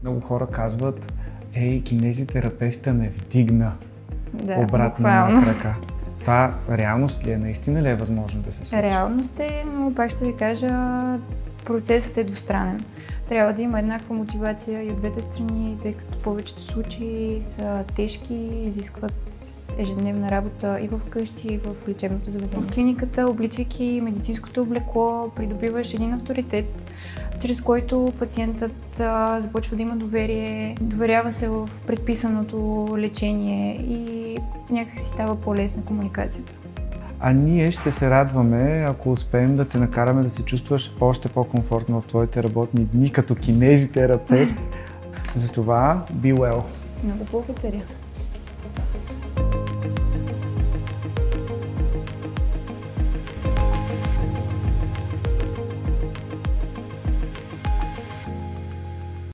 Много хора казват, кинезитерапевта ме вдигна обратно на крака. Това реалност ли е? Наистина ли е възможно да се случи? Реалност е, но пак ще ви кажа, процесът е двустранен. Трябва да има еднаква мотивация и от двете страни, тъй като повечето случаи са тежки, изискват ежедневна работа и в къщи, и в лечебното заведение. В клиниката, обличайки медицинското облекло, придобиваш един авторитет, чрез който пациентът започва да има доверие, доверява се в предписаното лечение и някак си става по-лесна комуникацията. А ние ще се радваме, ако успеем да те накараме да се чувстваш още по-комфортно в твоите работни дни като кинезитерапевт. Затова be well! Много благодаря!